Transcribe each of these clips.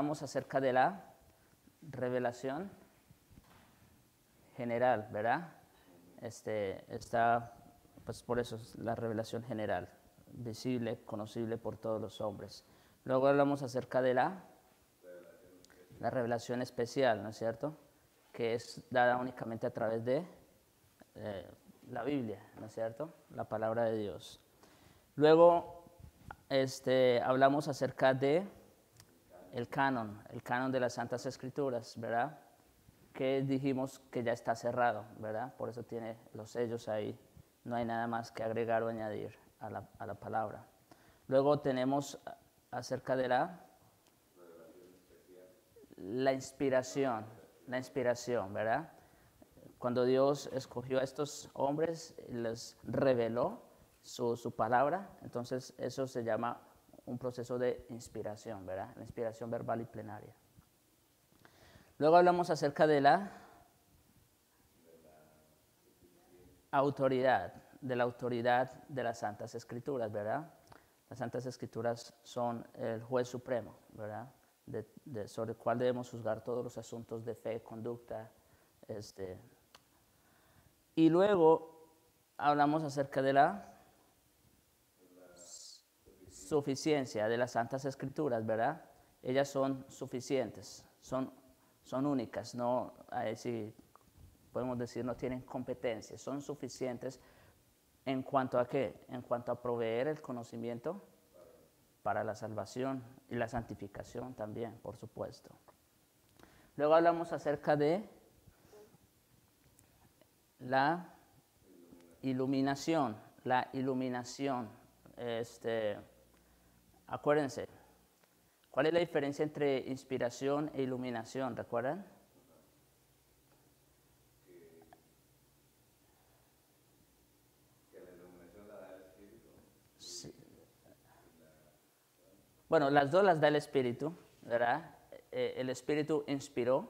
hablamos acerca de la revelación general, ¿verdad? Está, pues por eso es la revelación general, visible, conocible por todos los hombres. Luego hablamos acerca de la revelación especial, ¿no es cierto? Que es dada únicamente a través de la Biblia, ¿no es cierto? La palabra de Dios. Luego hablamos acerca de el canon de las Santas Escrituras, ¿verdad? Que dijimos que ya está cerrado, ¿verdad? Por eso tiene los sellos ahí. No hay nada más que agregar o añadir a la palabra. Luego tenemos acerca de la inspiración, ¿verdad? Cuando Dios escogió a estos hombres, les reveló su palabra, entonces eso se llama un proceso de inspiración, ¿verdad? La inspiración verbal y plenaria. Luego hablamos acerca de la autoridad de las Santas Escrituras, ¿verdad? Las Santas Escrituras son el juez supremo, ¿verdad? Sobre el cual debemos juzgar todos los asuntos de fe, conducta. Y luego hablamos acerca de la suficiencia de las Santas Escrituras, ¿verdad? Ellas son suficientes, son únicas, no, si podemos decir, no tienen competencia, son suficientes en cuanto a qué, en cuanto a proveer el conocimiento para la salvación y la santificación también, por supuesto. Luego hablamos acerca de la iluminación, acuérdense, ¿cuál es la diferencia entre inspiración e iluminación? ¿Recuerdan? Sí. Bueno, las dos las da el Espíritu, ¿verdad? El Espíritu inspiró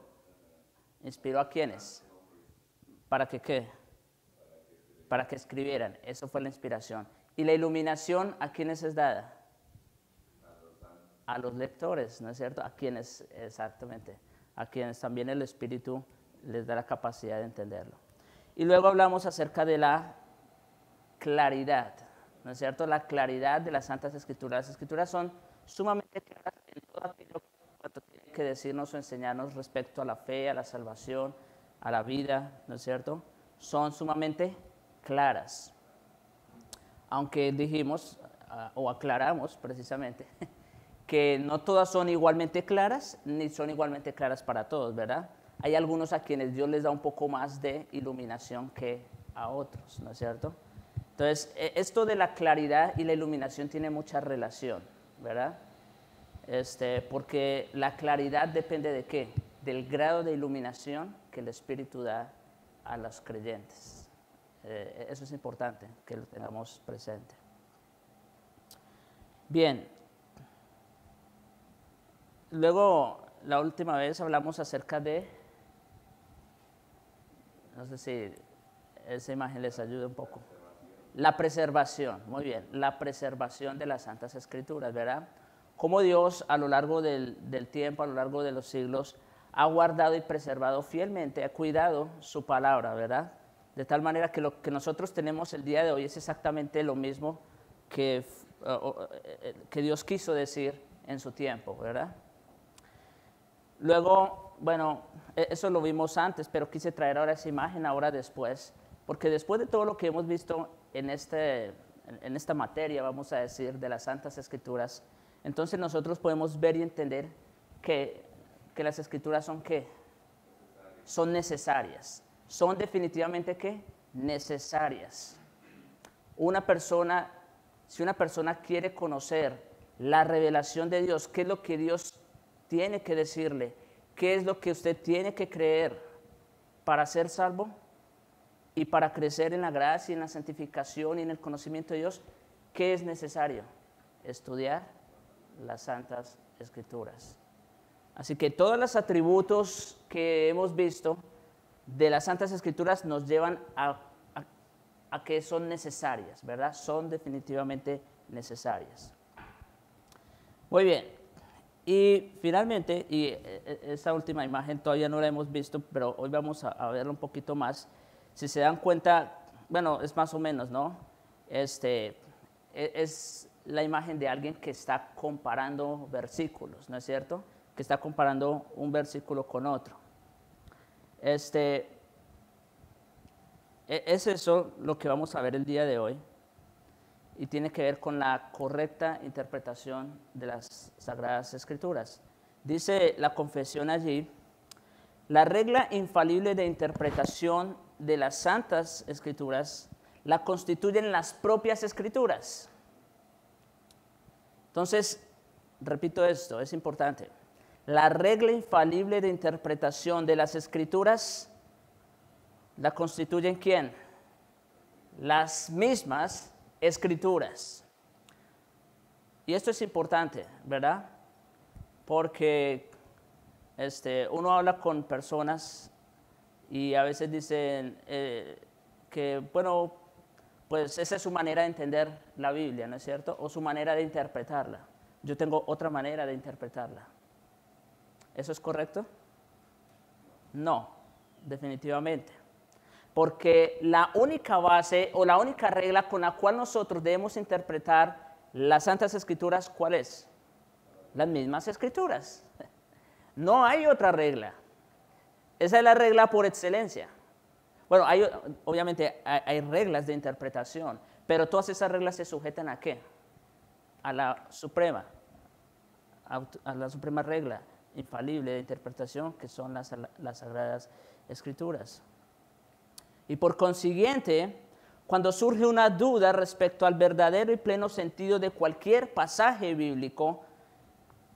¿a quiénes? ¿Para que qué? Para que escribieran, eso fue la inspiración. ¿Y la iluminación a quiénes es dada? A los lectores, ¿no es cierto? A quienes, exactamente, a quienes también el Espíritu les da la capacidad de entenderlo. Y luego hablamos acerca de la claridad, ¿no es cierto? La claridad de las Santas Escrituras. Las Escrituras son sumamente claras en todo aquello que tienen que decirnos o enseñarnos respecto a la fe, a la salvación, a la vida, ¿no es cierto? Son sumamente claras. Aunque dijimos, o aclaramos precisamente, que no todas son igualmente claras, ni son igualmente claras para todos, ¿verdad? Hay algunos a quienes Dios les da un poco más de iluminación que a otros, ¿no es cierto? Entonces, esto de la claridad y la iluminación tiene mucha relación, ¿verdad? Porque la claridad depende de qué? Del grado de iluminación que el Espíritu da a los creyentes. Eso es importante que lo tengamos presente. Bien. Luego, la última vez hablamos acerca de, no sé si esa imagen les ayuda un poco. La preservación, muy bien, la preservación de las Santas Escrituras, ¿verdad? Cómo Dios a lo largo del tiempo, a lo largo de los siglos, ha guardado y preservado fielmente, ha cuidado su palabra, ¿verdad? De tal manera que lo que nosotros tenemos el día de hoy es exactamente lo mismo que Dios quiso decir en su tiempo, ¿verdad? Luego, bueno, eso lo vimos antes, pero quise traer ahora esa imagen, ahora después, porque después de todo lo que hemos visto en esta materia, vamos a decir, de las Santas Escrituras, entonces nosotros podemos ver y entender que las Escrituras son ¿qué? Son necesarias. Son definitivamente ¿qué? Necesarias. Si una persona quiere conocer la revelación de Dios, ¿qué es lo que Dios tiene que decirle? ¿Qué es lo que usted tiene que creer para ser salvo y para crecer en la gracia, en la santificación y en el conocimiento de Dios? ¿Qué es necesario? Estudiar las Santas Escrituras. Así que todos los atributos que hemos visto de las Santas Escrituras nos llevan a que son necesarias, ¿verdad? Son definitivamente necesarias. Muy bien. Y finalmente, esta última imagen todavía no la hemos visto, pero hoy vamos a verla un poquito más. Si se dan cuenta, bueno, es más o menos, ¿no? Es la imagen de alguien que está comparando versículos, ¿no es cierto? Que está comparando un versículo con otro. Es eso lo que vamos a ver el día de hoy y tiene que ver con la correcta interpretación de las Sagradas Escrituras. Dice la confesión allí, la regla infalible de interpretación de las Santas Escrituras la constituyen las propias Escrituras. Entonces, repito esto, es importante. La regla infalible de interpretación de las Escrituras la constituyen ¿quién? Las mismas Escrituras. Y esto es importante, ¿verdad? Porque uno habla con personas y a veces dicen que, bueno, pues esa es su manera de entender la Biblia, ¿no es cierto? O su manera de interpretarla. Yo tengo otra manera de interpretarla. ¿Eso es correcto? No, definitivamente. Porque la única base o la única regla con la cual nosotros debemos interpretar las Santas Escrituras, ¿cuál es? Las mismas Escrituras. No hay otra regla. Esa es la regla por excelencia. Bueno, obviamente hay reglas de interpretación, pero todas esas reglas se sujetan ¿a qué? A la suprema regla infalible de interpretación, que son las Sagradas Escrituras. Y por consiguiente, cuando surge una duda respecto al verdadero y pleno sentido de cualquier pasaje bíblico,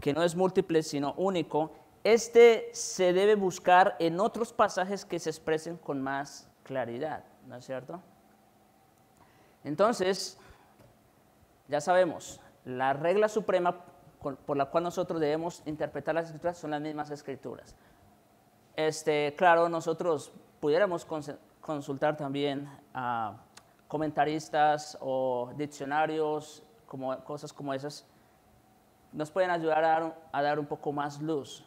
que no es múltiple sino único, se debe buscar en otros pasajes que se expresen con más claridad, ¿no es cierto? Entonces, ya sabemos, la regla suprema por la cual nosotros debemos interpretar las Escrituras son las mismas Escrituras. Claro, nosotros pudiéramos consultar también a comentaristas o diccionarios, cosas como esas, nos pueden ayudar a dar un poco más luz.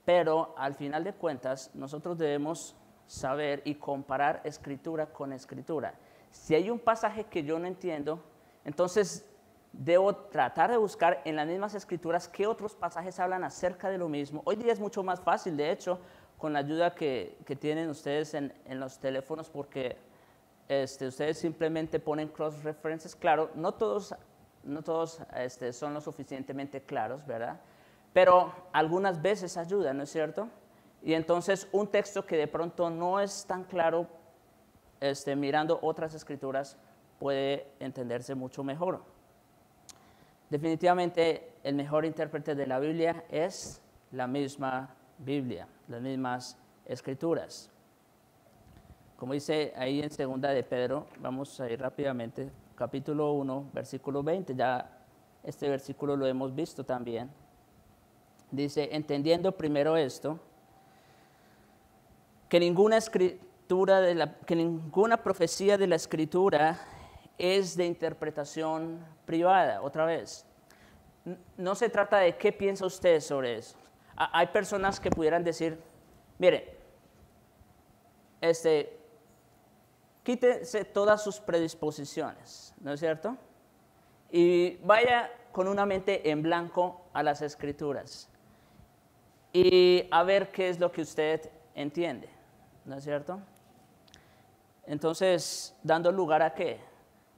Pero al final de cuentas, nosotros debemos saber y comparar Escritura con Escritura. Si hay un pasaje que yo no entiendo, entonces debo tratar de buscar en las mismas Escrituras qué otros pasajes hablan acerca de lo mismo. Hoy día es mucho más fácil, de hecho, con la ayuda que tienen ustedes en los teléfonos, porque ustedes simplemente ponen cross references. Claro, no todos son lo suficientemente claros, ¿verdad? Pero algunas veces ayuda, ¿no es cierto? Y entonces un texto que de pronto no es tan claro, mirando otras Escrituras, puede entenderse mucho mejor. Definitivamente el mejor intérprete de la Biblia es la misma Biblia, las mismas Escrituras. Como dice ahí en 2 de Pedro, vamos a ir rápidamente, capítulo 1, versículo 20, ya este versículo lo hemos visto también. Dice, entendiendo primero esto, que ninguna profecía de la Escritura es de interpretación privada. Otra vez, no se trata de qué piensa usted sobre eso. Hay personas que pudieran decir, mire, quítese todas sus predisposiciones, ¿no es cierto? Y vaya con una mente en blanco a las Escrituras y a ver qué es lo que usted entiende, ¿no es cierto? Entonces, dando lugar ¿a qué?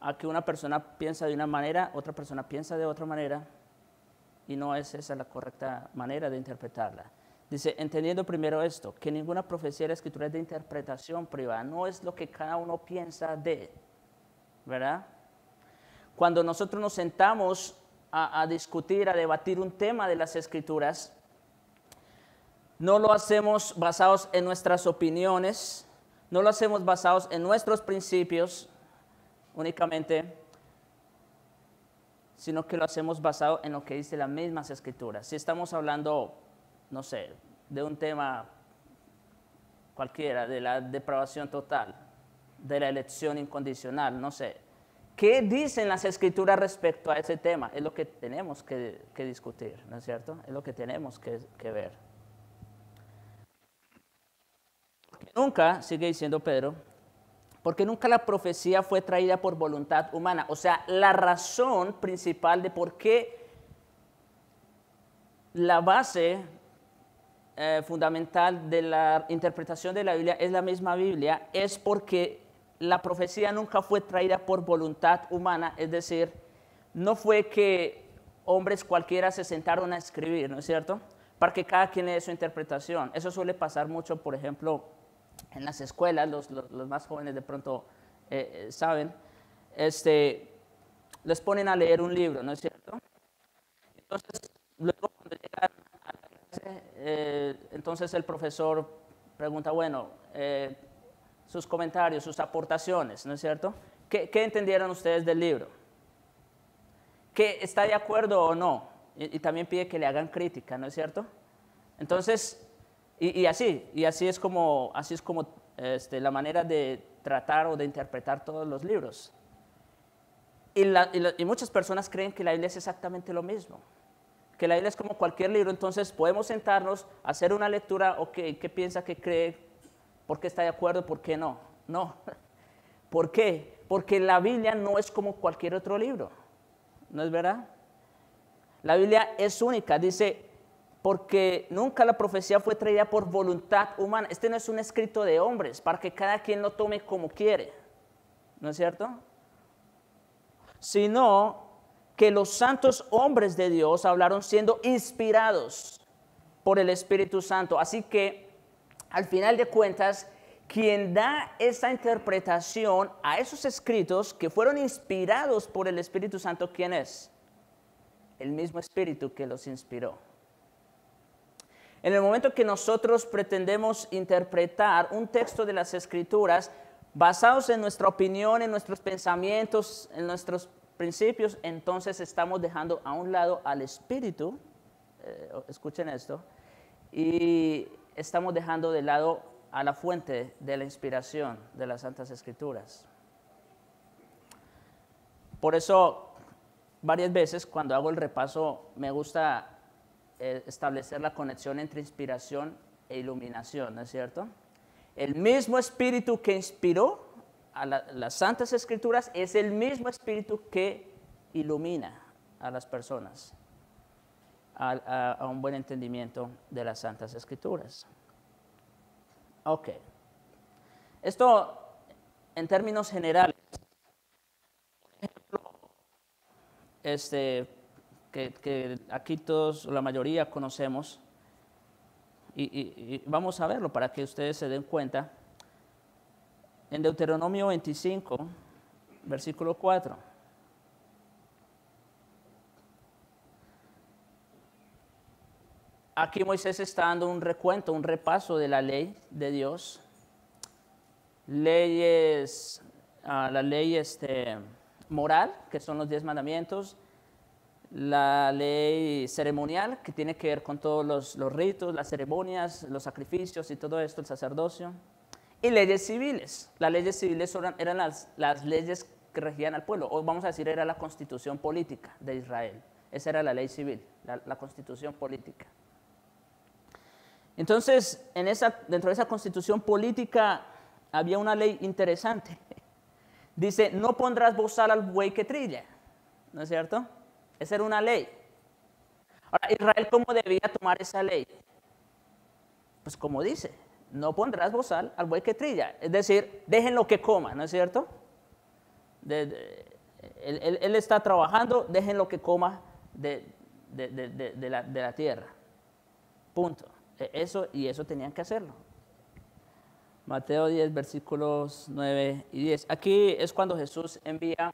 A que una persona piensa de una manera, otra persona piensa de otra manera, y no es esa la correcta manera de interpretarla. Dice, entendiendo primero esto, que ninguna profecía de la Escritura es de interpretación privada, no es lo que cada uno piensa de, ¿verdad? Cuando nosotros nos sentamos a discutir, a debatir un tema de las Escrituras, no lo hacemos basados en nuestras opiniones, no lo hacemos basados en nuestros principios únicamente, sino que lo hacemos basado en lo que dice las mismas Escrituras. Si estamos hablando, no sé, de un tema cualquiera, de la depravación total, de la elección incondicional, no sé, ¿qué dicen las Escrituras respecto a ese tema? Es lo que tenemos que discutir, ¿no es cierto? Es lo que tenemos que ver. Nunca, sigue diciendo Pedro, porque nunca la profecía fue traída por voluntad humana. O sea, la razón principal de por qué la base fundamental de la interpretación de la Biblia es la misma Biblia, es porque la profecía nunca fue traída por voluntad humana, es decir, no fue que hombres cualquiera se sentaron a escribir, ¿no es cierto? Para que cada quien le dé su interpretación. Eso suele pasar mucho, por ejemplo, en las escuelas, los más jóvenes de pronto saben, les ponen a leer un libro, ¿no es cierto? Entonces, luego cuando llegan a la clase, entonces el profesor pregunta, bueno, sus comentarios, sus aportaciones, ¿no es cierto? ¿Qué entendieron ustedes del libro? ¿Que está de acuerdo o no? Y también pide que le hagan crítica, ¿no es cierto? Entonces, y así es como la manera de tratar o de interpretar todos los libros. Y muchas personas creen que la Biblia es exactamente lo mismo, que la Biblia es como cualquier libro, entonces podemos sentarnos, hacer una lectura, ok, ¿qué piensa, qué cree, por qué está de acuerdo, por qué no? No. ¿Por qué? Porque la Biblia no es como cualquier otro libro, ¿no es verdad? La Biblia es única, dice, porque nunca la profecía fue traída por voluntad humana. Este no es un escrito de hombres, para que cada quien lo tome como quiere, ¿no es cierto? Sino que los santos hombres de Dios hablaron siendo inspirados por el Espíritu Santo. Así que, al final de cuentas, quien da esa interpretación a esos escritos que fueron inspirados por el Espíritu Santo, ¿quién es? El mismo Espíritu que los inspiró. En el momento que nosotros pretendemos interpretar un texto de las Escrituras basados en nuestra opinión, en nuestros pensamientos, en nuestros principios, entonces estamos dejando a un lado al Espíritu, escuchen esto, y estamos dejando de lado a la fuente de la inspiración de las Santas Escrituras. Por eso, varias veces cuando hago el repaso, me gusta establecer la conexión entre inspiración e iluminación, ¿no es cierto? El mismo Espíritu que inspiró a las Santas Escrituras es el mismo Espíritu que ilumina a las personas a un buen entendimiento de las Santas Escrituras. Ok. Esto, en términos generales, que aquí todos, la mayoría, conocemos, y vamos a verlo para que ustedes se den cuenta. En Deuteronomio 25, versículo 4. Aquí Moisés está dando un recuento, un repaso de la ley de Dios. Leyes, la ley moral, que son los 10 mandamientos. La ley ceremonial, que tiene que ver con todos los ritos, las ceremonias, los sacrificios y todo esto, el sacerdocio. Y leyes civiles. Las leyes civiles eran las leyes que regían al pueblo, o vamos a decir, era la constitución política de Israel. Esa era la ley civil, la constitución política. Entonces, dentro de esa constitución política había una ley interesante. Dice, no pondrás bozal al buey que trilla, ¿no es cierto? Esa era una ley. Ahora, Israel, ¿cómo debía tomar esa ley? Pues como dice, no pondrás bozal al buey que trilla. Es decir, déjenlo que coma, ¿no es cierto? Él está trabajando, déjenlo que coma de la tierra. Punto. Eso tenían que hacerlo. Mateo 10, versículos 9 y 10. Aquí es cuando Jesús envía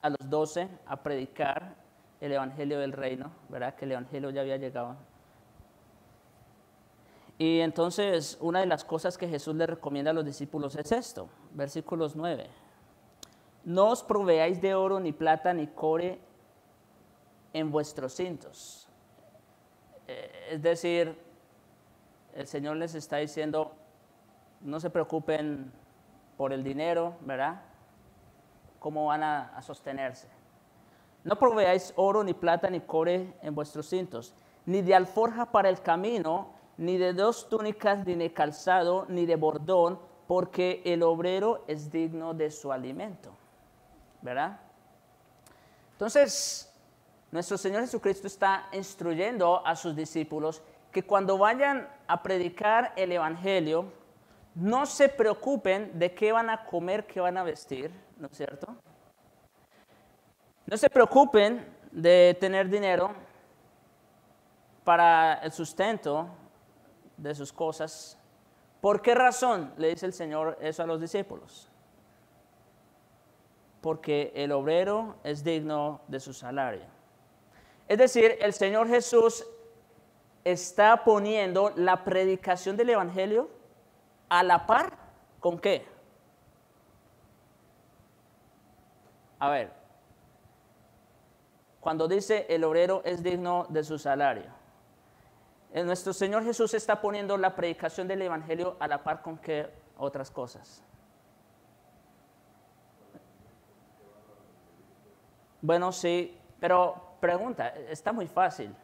a los 12 a predicar el evangelio del reino, ¿verdad? Que el evangelio ya había llegado. Y entonces una de las cosas que Jesús le recomienda a los discípulos es esto, versículos 9. No os proveáis de oro, ni plata, ni cobre en vuestros cintos. Es decir, el Señor les está diciendo, no se preocupen por el dinero, ¿verdad? cómo van a sostenerse. No proveáis oro, ni plata, ni cobre en vuestros cintos, ni de alforja para el camino, ni de 2 túnicas, ni de calzado, ni de bordón, porque el obrero es digno de su alimento. ¿Verdad? Entonces, nuestro Señor Jesucristo está instruyendo a sus discípulos que cuando vayan a predicar el Evangelio, no se preocupen de qué van a comer, qué van a vestir, ¿no es cierto? No se preocupen de tener dinero para el sustento de sus cosas. ¿Por qué razón le dice el Señor eso a los discípulos? Porque el obrero es digno de su salario. Es decir, el Señor Jesús está poniendo la predicación del Evangelio a la par, ¿con qué? A ver, cuando dice el obrero es digno de su salario, nuestro Señor Jesús está poniendo la predicación del Evangelio a la par, ¿con qué otras cosas? Bueno, sí, pero pregunta, está muy fácil.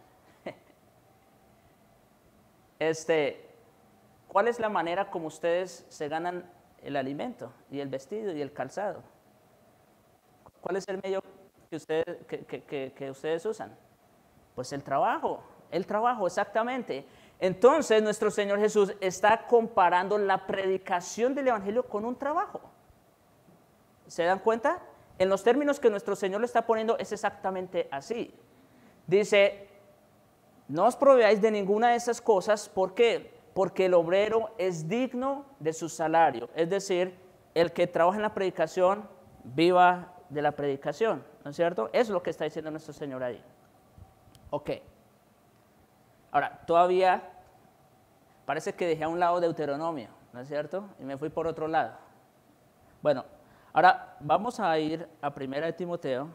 ¿Cuál es la manera como ustedes se ganan el alimento y el vestido y el calzado? ¿Cuál es el medio que ustedes usan? Pues el trabajo, exactamente. Entonces, nuestro Señor Jesús está comparando la predicación del Evangelio con un trabajo. ¿Se dan cuenta? En los términos que nuestro Señor le está poniendo es exactamente así. Dice, no os proveáis de ninguna de esas cosas. ¿Por qué? Porque el obrero es digno de su salario. Es decir, el que trabaja en la predicación, viva de la predicación. ¿No es cierto? Es lo que está diciendo nuestro Señor ahí. Ok. Ahora, todavía parece que dejé a un lado Deuteronomio, ¿no es cierto? Y me fui por otro lado. Bueno, ahora vamos a ir a 1 Timoteo.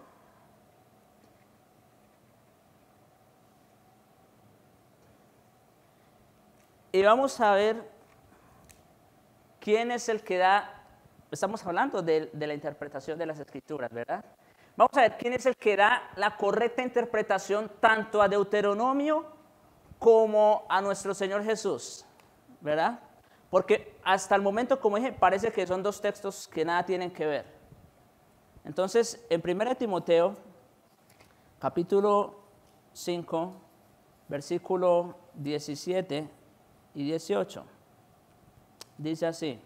Y vamos a ver quién es el que da, estamos hablando de la interpretación de las Escrituras, ¿verdad? Vamos a ver quién es el que da la correcta interpretación tanto a Deuteronomio como a nuestro Señor Jesús, ¿verdad? Porque hasta el momento, como dije, parece que son 2 textos que nada tienen que ver. Entonces, en 1 Timoteo, capítulo 5, versículo 17 y 18, dice así.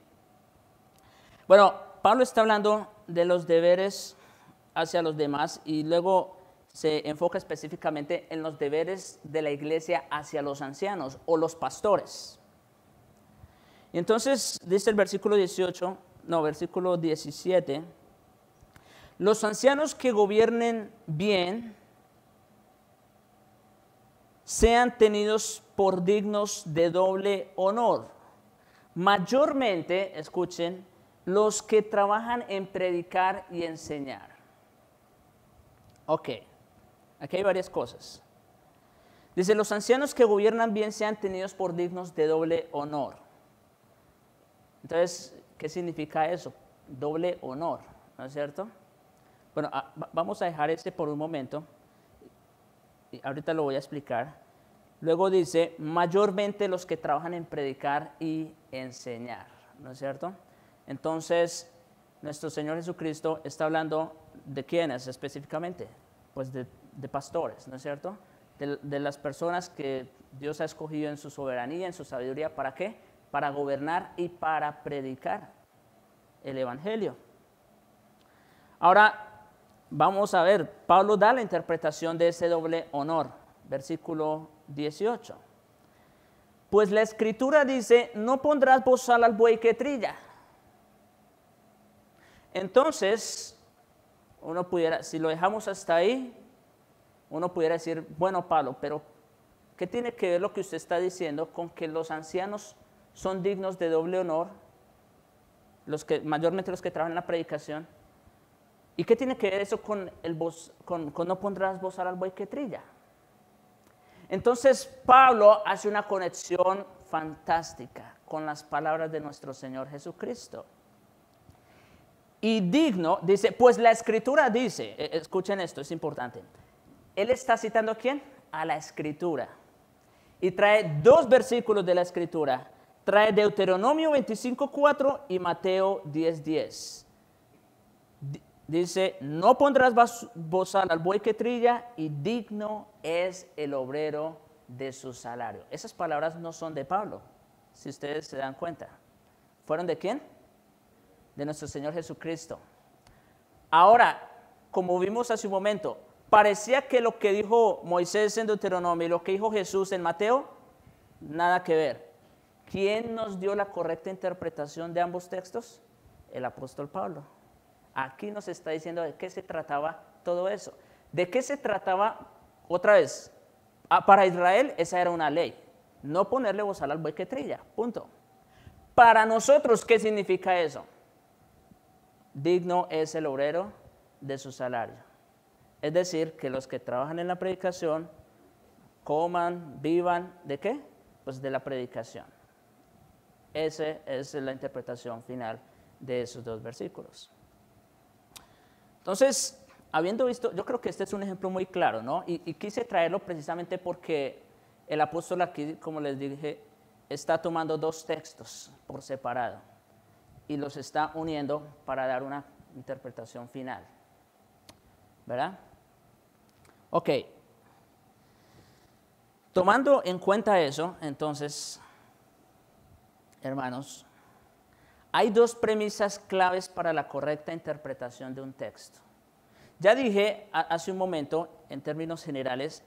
Bueno, Pablo está hablando de los deberes hacia los demás y luego se enfoca específicamente en los deberes de la iglesia hacia los ancianos o los pastores. Y entonces dice el versículo 17, los ancianos que gobiernen bien sean tenidos por dignos de doble honor. Mayormente, escuchen, los que trabajan en predicar y enseñar. Ok, aquí hay varias cosas. Dice, los ancianos que gobiernan bien sean tenidos por dignos de doble honor. Entonces, ¿qué significa eso? Doble honor, ¿no es cierto? Bueno, vamos a dejar ese por un momento. Y ahorita lo voy a explicar. Luego dice, mayormente los que trabajan en predicar y enseñar, ¿no es cierto? Entonces, nuestro Señor Jesucristo está hablando de quiénes específicamente, pues de pastores, ¿no es cierto? De las personas que Dios ha escogido en su soberanía, en su sabiduría, ¿para qué? Para gobernar y para predicar el Evangelio. Ahora, vamos a ver, Pablo da la interpretación de ese doble honor, versículo 18. Pues la Escritura dice, no pondrás bozal al buey que trilla. Entonces, uno pudiera, si lo dejamos hasta ahí, uno pudiera decir, bueno, Pablo, pero ¿qué tiene que ver lo que usted está diciendo con que los ancianos son dignos de doble honor, mayormente los que trabajan en la predicación? ¿Y qué tiene que ver eso con no pondrás bozal al buey que trilla? Entonces Pablo hace una conexión fantástica con las palabras de nuestro Señor Jesucristo. y digno, dice, pues la Escritura dice, escuchen esto, es importante. Él está citando ¿a quién? A la Escritura. Y trae dos versículos de la Escritura. Trae Deuteronomio 25:4 y Mateo 10:10. Dice, no pondrás bozal al buey que trilla y digno es el obrero de su salario. Esas palabras no son de Pablo, si ustedes se dan cuenta. ¿Fueron de quién? De nuestro Señor Jesucristo. Ahora, como vimos hace un momento, parecía que lo que dijo Moisés en Deuteronomio y lo que dijo Jesús en Mateo, nada que ver. ¿Quién nos dio la correcta interpretación de ambos textos? El apóstol Pablo. Aquí nos está diciendo de qué se trataba todo eso. ¿De qué se trataba? Otra vez, para Israel esa era una ley. No ponerle bozal al buey que trilla, punto. Para nosotros, ¿qué significa eso? Digno es el obrero de su salario. Es decir, que los que trabajan en la predicación coman, vivan, ¿de qué? Pues de la predicación. Esa es la interpretación final de esos dos versículos. Entonces, habiendo visto, yo creo que este es un ejemplo muy claro, ¿no? Y quise traerlo precisamente porque el apóstol aquí, como les dije, está tomando dos textos por separado y los está uniendo para dar una interpretación final. ¿Verdad? Ok. Tomando en cuenta eso, entonces, hermanos, hay dos premisas claves para la correcta interpretación de un texto. Ya dije hace un momento, en términos generales,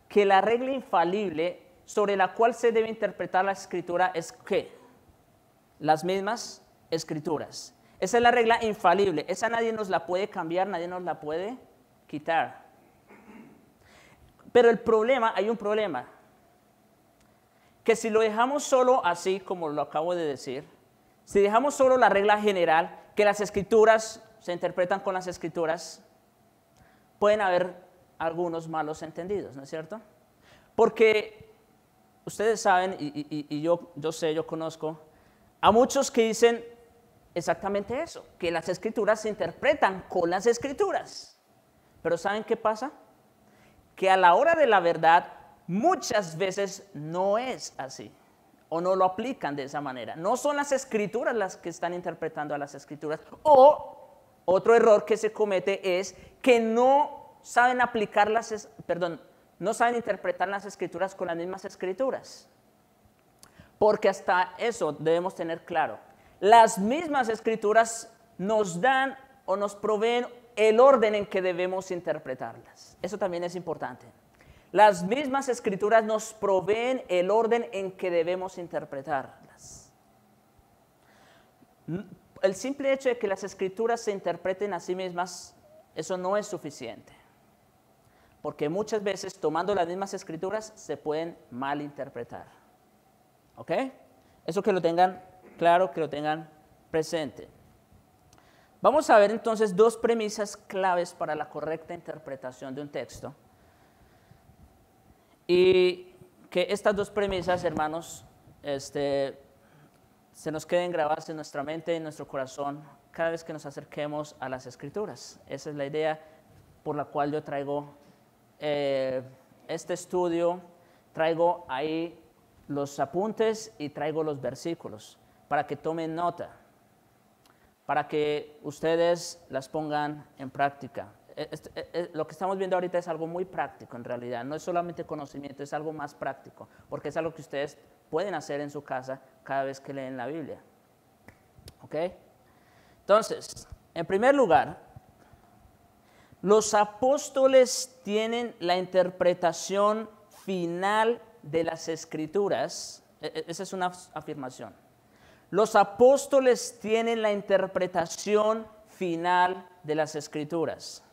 que la regla infalible sobre la cual se debe interpretar la Escritura es ¿qué? Las mismas Escrituras. Esa es la regla infalible. Esa nadie nos la puede cambiar, nadie nos la puede quitar. Pero el problema, hay un problema, que si lo dejamos solo así, como lo acabo de decir, si dejamos solo la regla general, que las Escrituras se interpretan con las Escrituras, pueden haber algunos malos entendidos, ¿no es cierto? Porque ustedes saben, y yo sé, yo conozco, a muchos que dicen exactamente eso, que las Escrituras se interpretan con las Escrituras. Pero ¿saben qué pasa? Que a la hora de la verdad, muchas veces no es así, o no lo aplican de esa manera. No son las Escrituras las que están interpretando a las Escrituras, o otro error que se comete es que no saben no saben interpretar las Escrituras con las mismas Escrituras. Porque hasta eso debemos tener claro. Las mismas Escrituras nos dan o nos proveen el orden en que debemos interpretarlas. Eso también es importante. Las mismas Escrituras nos proveen el orden en que debemos interpretarlas. El simple hecho de que las Escrituras se interpreten a sí mismas, eso no es suficiente. Porque muchas veces, tomando las mismas Escrituras, se pueden malinterpretar. ¿Ok? Eso que lo tengan claro, que lo tengan presente. Vamos a ver entonces dos premisas claves para la correcta interpretación de un texto. Y que estas dos premisas, hermanos, se nos queden grabadas en nuestra mente, en nuestro corazón, cada vez que nos acerquemos a las Escrituras. Esa es la idea por la cual yo traigo este estudio, traigo ahí los apuntes y traigo los versículos para que tomen nota, para que ustedes las pongan en práctica. Lo que estamos viendo ahorita es algo muy práctico en realidad, no es solamente conocimiento, es algo más práctico, porque es algo que ustedes pueden hacer en su casa cada vez que leen la Biblia. ¿Ok? Entonces, en primer lugar, los apóstoles tienen la interpretación final de las Escrituras. Esa es una afirmación. Los apóstoles tienen la interpretación final de las Escrituras.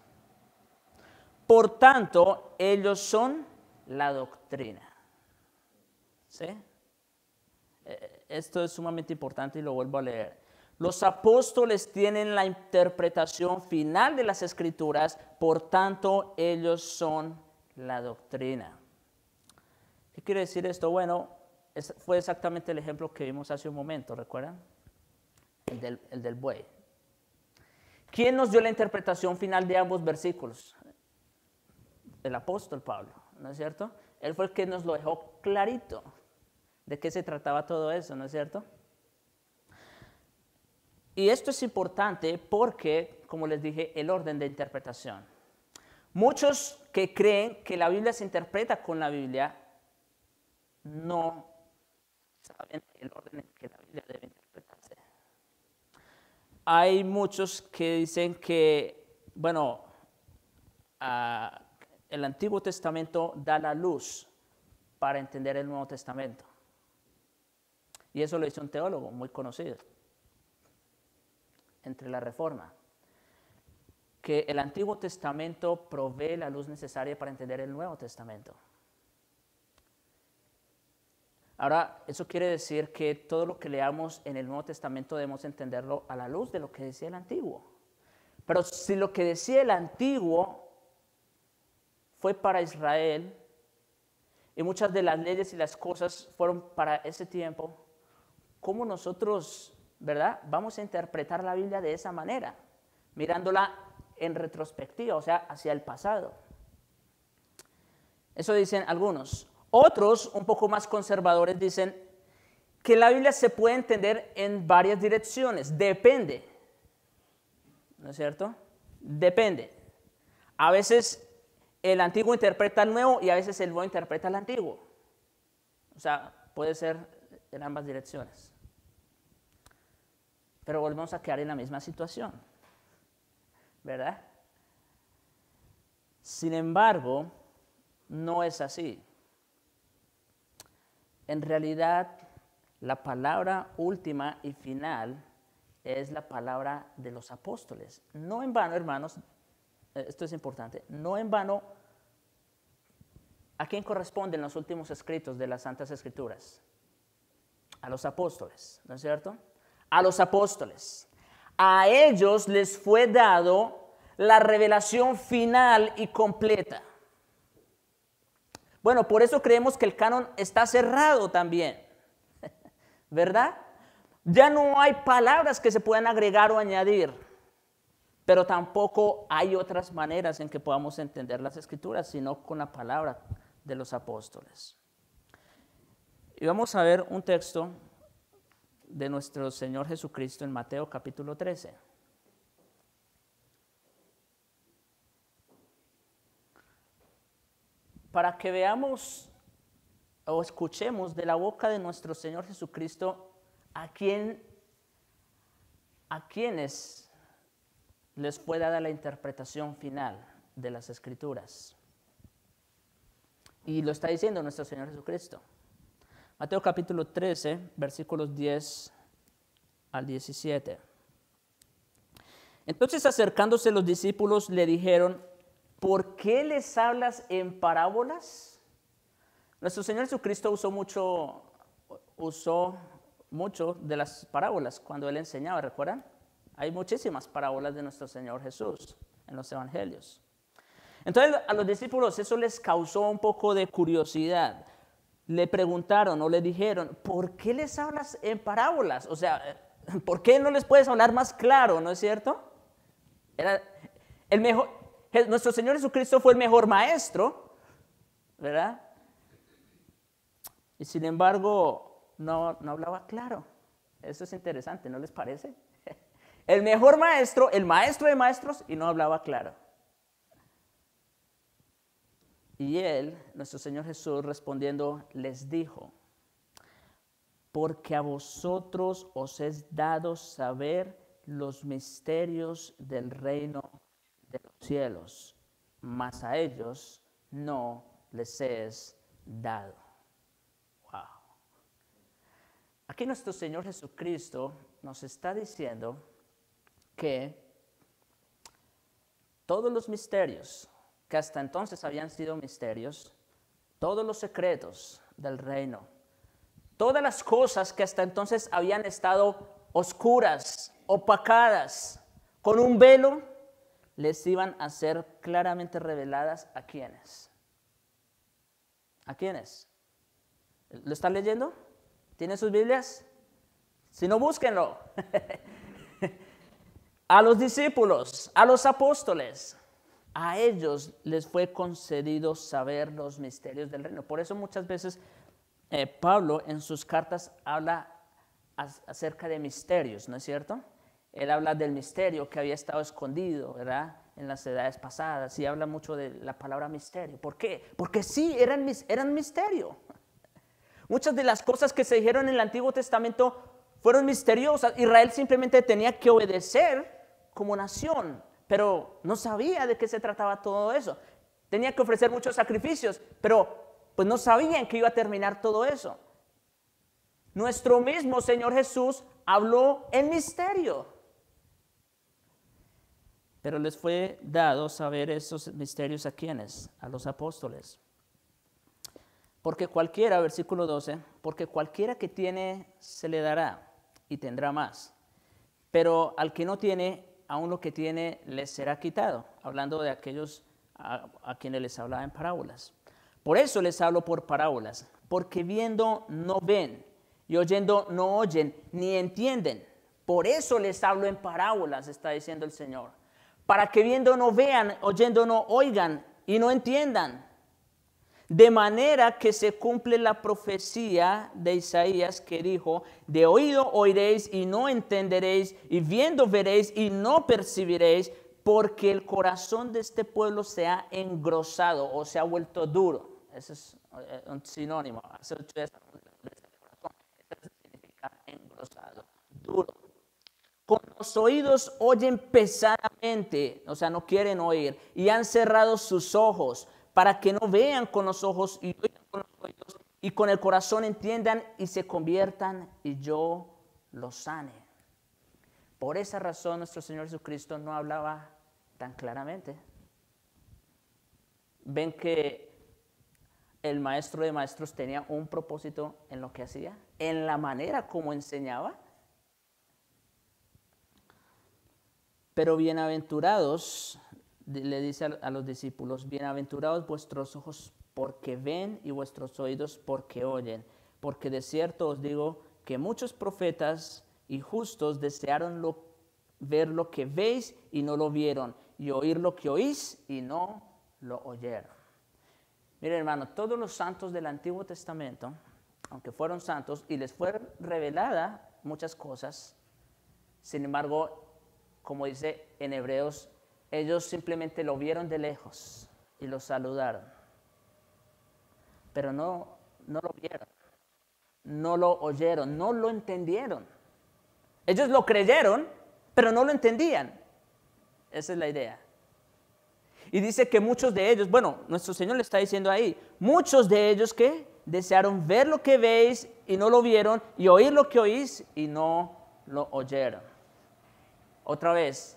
Por tanto, ellos son la doctrina. ¿Sí? Esto es sumamente importante y lo vuelvo a leer. Los apóstoles tienen la interpretación final de las Escrituras, por tanto, ellos son la doctrina. ¿Qué quiere decir esto? Bueno, fue exactamente el ejemplo que vimos hace un momento, ¿recuerdan? El del buey. ¿Quién nos dio la interpretación final de ambos versículos? El apóstol Pablo, ¿no es cierto? Él fue el que nos lo dejó clarito de qué se trataba todo eso, ¿no es cierto? Y esto es importante porque, como les dije, el orden de interpretación. Muchos que creen que la Biblia se interpreta con la Biblia no saben el orden en que la Biblia debe interpretarse. Hay muchos que dicen que, bueno, el Antiguo Testamento da la luz para entender el Nuevo Testamento. Y eso lo hizo un teólogo muy conocido entre la Reforma, que el Antiguo Testamento provee la luz necesaria para entender el Nuevo Testamento. Ahora, eso quiere decir que todo lo que leamos en el Nuevo Testamento debemos entenderlo a la luz de lo que decía el Antiguo. Pero si lo que decía el Antiguo fue para Israel y muchas de las leyes y las cosas fueron para ese tiempo, ¿cómo nosotros, verdad, vamos a interpretar la Biblia de esa manera? Mirándola en retrospectiva, o sea, hacia el pasado. Eso dicen algunos. Otros, un poco más conservadores, dicen que la Biblia se puede entender en varias direcciones. Depende. ¿No es cierto? Depende. A veces el antiguo interpreta al nuevo y a veces el nuevo interpreta al antiguo. O sea, puede ser en ambas direcciones. Pero volvemos a quedar en la misma situación, ¿verdad? Sin embargo, no es así. En realidad, la palabra última y final es la palabra de los apóstoles. No en vano, hermanos, esto es importante, no en vano, ¿a quién corresponden los últimos escritos de las Santas Escrituras? A los apóstoles, ¿no es cierto? A los apóstoles. A ellos les fue dado la revelación final y completa. Bueno, por eso creemos que el canon está cerrado también, ¿verdad? Ya no hay palabras que se puedan agregar o añadir, pero tampoco hay otras maneras en que podamos entender las Escrituras, sino con la palabra de los apóstoles. Y vamos a ver un texto de nuestro Señor Jesucristo en Mateo capítulo 13. Para que veamos o escuchemos de la boca de nuestro Señor Jesucristo a quienes les fue dada la interpretación final de las Escrituras. Y lo está diciendo nuestro Señor Jesucristo. Mateo capítulo 13, versículos 10 al 17. Entonces, acercándose los discípulos, le dijeron: ¿por qué les hablas en parábolas? Nuestro Señor Jesucristo usó mucho de las parábolas cuando Él enseñaba, ¿recuerdan? Hay muchísimas parábolas de nuestro Señor Jesús en los evangelios. Entonces a los discípulos eso les causó un poco de curiosidad. Le preguntaron o le dijeron: ¿por qué les hablas en parábolas? O sea, ¿por qué no les puedes hablar más claro? ¿No es cierto? Era el mejor, nuestro Señor Jesucristo fue el mejor maestro, ¿verdad? Y sin embargo, no hablaba claro. Eso es interesante, ¿no les parece? El mejor maestro, el maestro de maestros, y no hablaba claro. Y él, nuestro Señor Jesús, respondiendo, les dijo: porque a vosotros os es dado saber los misterios del reino de los cielos, mas a ellos no les es dado. Wow. Aquí nuestro Señor Jesucristo nos está diciendo que todos los misterios que hasta entonces habían sido misterios, todos los secretos del reino, todas las cosas que hasta entonces habían estado oscuras, opacadas, con un velo, les iban a ser claramente reveladas. ¿A quiénes? ¿A quiénes? ¿Lo están leyendo? ¿Tienen sus Biblias? Si no, búsquenlo. A los discípulos, a los apóstoles, a ellos les fue concedido saber los misterios del reino. Por eso muchas veces Pablo en sus cartas habla acerca de misterios, ¿no es cierto? Él habla del misterio que había estado escondido, ¿verdad?, en las edades pasadas, y habla mucho de la palabra misterio. ¿Por qué? Porque sí, eran misterio. Muchas de las cosas que se dijeron en el Antiguo Testamento fueron misteriosas. Israel simplemente tenía que obedecer como nación, pero no sabía de qué se trataba todo eso. Tenía que ofrecer muchos sacrificios, pero pues no sabían que iba a terminar todo eso. Nuestro mismo Señor Jesús habló en misterio, pero les fue dado saber esos misterios a quienes, a los apóstoles. Porque cualquiera, versículo 12, porque cualquiera que tiene se le dará y tendrá más, pero al que no tiene, aún lo que tiene le será quitado, hablando de aquellos a quienes les hablaba en parábolas. Por eso les hablo por parábolas, porque viendo no ven y oyendo no oyen ni entienden. Por eso les hablo en parábolas, está diciendo el Señor, para que viendo no vean, oyendo no oigan y no entiendan. De manera que se cumple la profecía de Isaías que dijo: de oído oiréis y no entenderéis, y viendo veréis y no percibiréis, porque el corazón de este pueblo se ha engrosado o se ha vuelto duro. Ese es un sinónimo. Eso significa engrosado, duro. Con los oídos oyen pesadamente, o sea, no quieren oír, y han cerrado sus ojos, para que no vean con los ojos y oigan con los oídos, y con el corazón entiendan y se conviertan, y yo los sane. Por esa razón nuestro Señor Jesucristo no hablaba tan claramente. Ven que el maestro de maestros tenía un propósito en lo que hacía, en la manera como enseñaba. Pero bienaventurados, le dice a los discípulos, bienaventurados vuestros ojos porque ven y vuestros oídos porque oyen. Porque de cierto os digo que muchos profetas y justos desearon ver lo que veis y no lo vieron, y oír lo que oís y no lo oyeron. Miren, hermano, todos los santos del Antiguo Testamento, aunque fueron santos y les fue revelada muchas cosas, sin embargo, como dice en Hebreos, ellos simplemente lo vieron de lejos y lo saludaron. Pero no lo vieron, no lo oyeron, no lo entendieron. Ellos lo creyeron, pero no lo entendían. Esa es la idea. Y dice que muchos de ellos, bueno, nuestro Señor le está diciendo ahí, muchos de ellos que desearon ver lo que veis y no lo vieron, y oír lo que oís y no lo oyeron. Otra vez,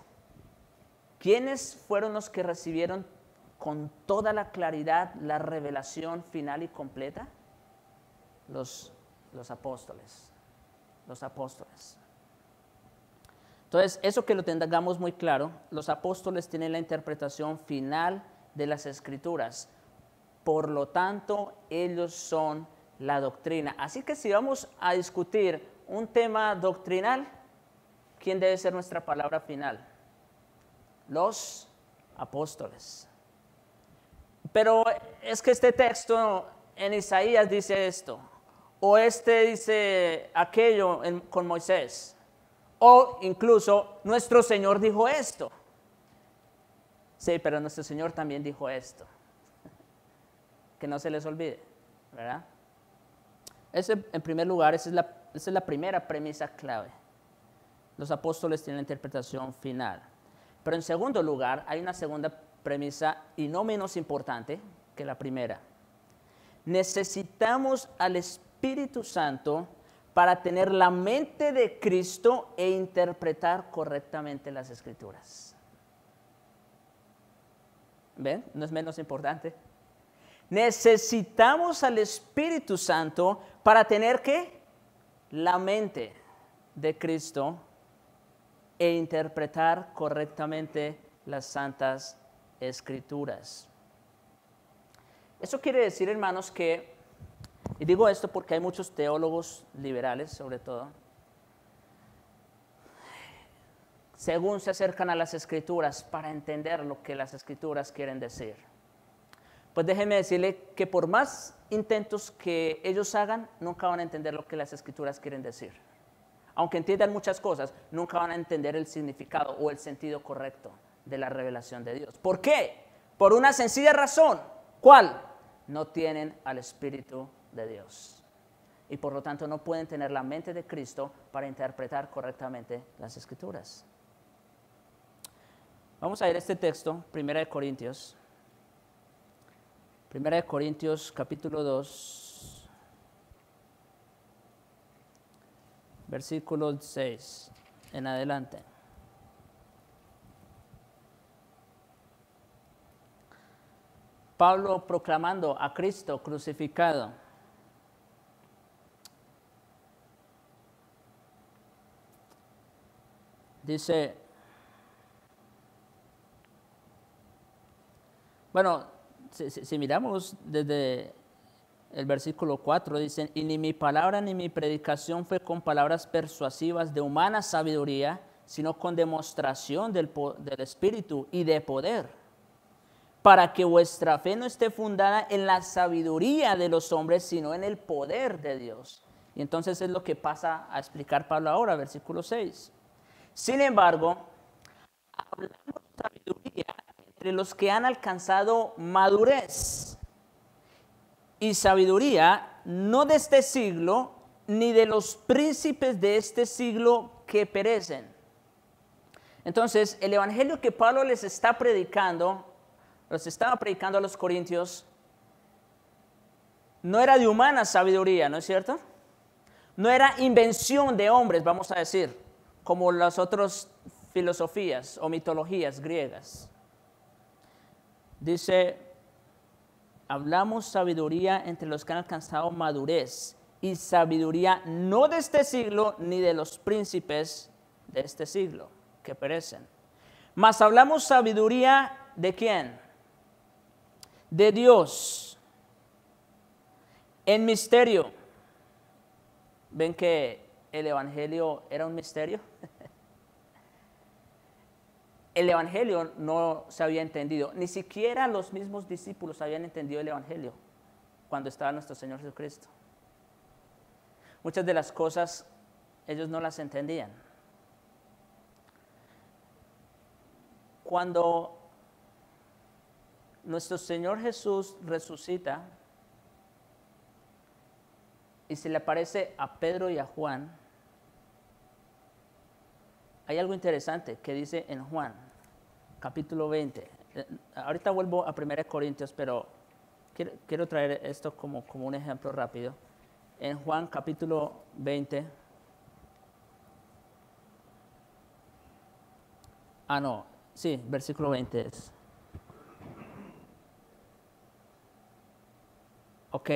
¿quiénes fueron los que recibieron con toda la claridad la revelación final y completa? Los apóstoles. Los apóstoles. Entonces, eso que lo tengamos muy claro, los apóstoles tienen la interpretación final de las Escrituras. Por lo tanto, ellos son la doctrina. Así que si vamos a discutir un tema doctrinal, ¿quién debe ser nuestra palabra final? Los apóstoles. Pero es que este texto en Isaías dice esto, o este dice aquello con Moisés, o incluso nuestro Señor dijo esto. Sí, pero nuestro Señor también dijo esto. Que no se les olvide, ¿verdad? En primer lugar, esa es la primera premisa clave. Los apóstoles tienen la interpretación final. Pero en segundo lugar, hay una segunda premisa y no menos importante que la primera. Necesitamos al Espíritu Santo para tener la mente de Cristo e interpretar correctamente las Escrituras. ¿Ven? No es menos importante. Necesitamos al Espíritu Santo para tener ¿qué? La mente de Cristo e interpretar correctamente las Santas Escrituras. Eso quiere decir, hermanos, que, y digo esto porque hay muchos teólogos liberales, sobre todo, según se acercan a las Escrituras para entender lo que las Escrituras quieren decir. Pues déjeme decirle que por más intentos que ellos hagan, nunca van a entender lo que las Escrituras quieren decir. Aunque entiendan muchas cosas, nunca van a entender el significado o el sentido correcto de la revelación de Dios. ¿Por qué? Por una sencilla razón. ¿Cuál? No tienen al Espíritu de Dios. Y por lo tanto no pueden tener la mente de Cristo para interpretar correctamente las Escrituras. Vamos a ir a este texto, 1 Corintios. 1 Corintios capítulo 2, versículo 6 en adelante. Pablo proclamando a Cristo crucificado. Dice, bueno, si miramos desde el versículo 4, dicen, y ni mi palabra ni mi predicación fue con palabras persuasivas de humana sabiduría, sino con demostración del Espíritu y de poder, para que vuestra fe no esté fundada en la sabiduría de los hombres, sino en el poder de Dios. Y entonces es lo que pasa a explicar Pablo ahora, versículo 6. Sin embargo, hablamos de sabiduría entre los que han alcanzado madurez. Y sabiduría no de este siglo, ni de los príncipes de este siglo que perecen. Entonces, el evangelio que Pablo les estaba predicando a los corintios, no era de humana sabiduría, ¿no es cierto? No era invención de hombres, vamos a decir, como las otras filosofías o mitologías griegas. Dice, hablamos sabiduría entre los que han alcanzado madurez, y sabiduría no de este siglo, ni de los príncipes de este siglo, que perecen. Mas hablamos sabiduría ¿de quién? De Dios, en misterio. ¿Ven que el evangelio era un misterio? El evangelio no se había entendido, ni siquiera los mismos discípulos habían entendido el evangelio cuando estaba nuestro Señor Jesucristo. Muchas de las cosas ellos no las entendían. Cuando nuestro Señor Jesús resucita y se le aparece a Pedro y a Juan, hay algo interesante que dice en Juan, capítulo 20. Ahorita vuelvo a 1 Corintios, pero quiero traer esto como un ejemplo rápido. En Juan, capítulo 20. Versículo 20 es. Ok.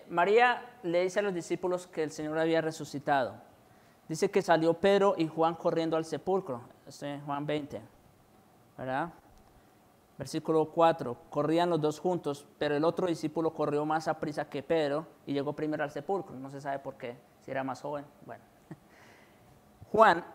María le dice a los discípulos que el Señor había resucitado. Dice que salió Pedro y Juan corriendo al sepulcro. Juan 20, ¿verdad? Versículo 4. Corrían los dos juntos, pero el otro discípulo corrió más aprisa que Pedro y llegó primero al sepulcro. No se sabe por qué, si era más joven. Bueno, Juan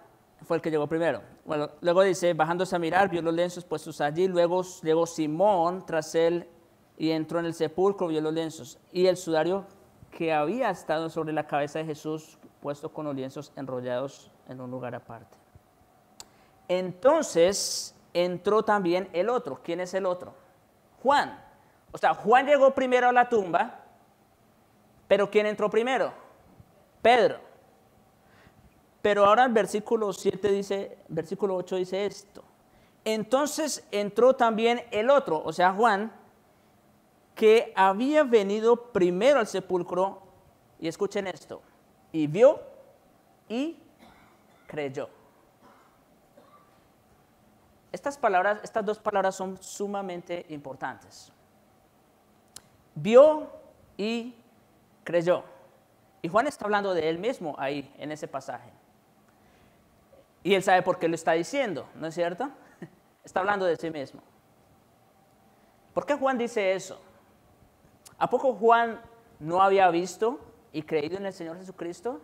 fue el que llegó primero. Bueno, luego dice, bajándose a mirar, vio los lienzos puestos allí. Luego llegó Simón tras él y entró en el sepulcro, vio los lienzos y el sudario que había estado sobre la cabeza de Jesús, puesto con los lienzos enrollados en un lugar aparte. Entonces entró también el otro. ¿Quién es el otro? Juan. O sea, Juan llegó primero a la tumba, pero ¿quién entró primero? Pedro. Pero ahora el versículo 8 dice esto. Entonces entró también el otro, o sea, Juan, que había venido primero al sepulcro, y escuchen esto, y vio y creyó. Estas dos palabras son sumamente importantes. Vio y creyó. Y Juan está hablando de él mismo ahí, en ese pasaje. Y él sabe por qué lo está diciendo, ¿no es cierto? Está hablando de sí mismo. ¿Por qué Juan dice eso? ¿A poco Juan no había visto y creído en el Señor Jesucristo?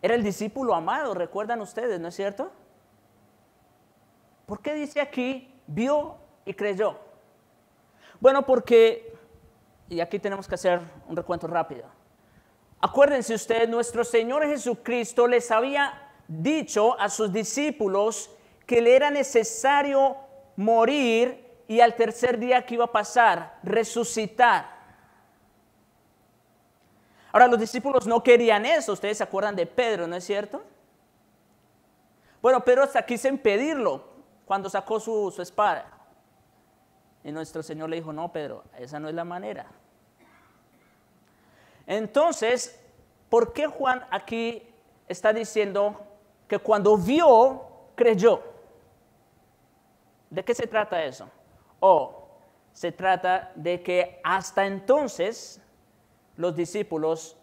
Era el discípulo amado, recuerdan ustedes, ¿no es cierto? ¿Por qué dice aquí, vio y creyó? Bueno, porque, y aquí tenemos que hacer un recuento rápido. Acuérdense ustedes, nuestro Señor Jesucristo les había dicho a sus discípulos que le era necesario morir y al tercer día que iba a pasar, resucitar. Ahora, los discípulos no querían eso. Ustedes se acuerdan de Pedro, ¿no es cierto? Bueno, Pedro hasta quiso impedirlo cuando sacó su espada. Y nuestro Señor le dijo, no, Pedro, esa no es la manera. Entonces, ¿por qué Juan aquí está diciendo que cuando vio, creyó? ¿De qué se trata eso? Se trata de que hasta entonces los discípulos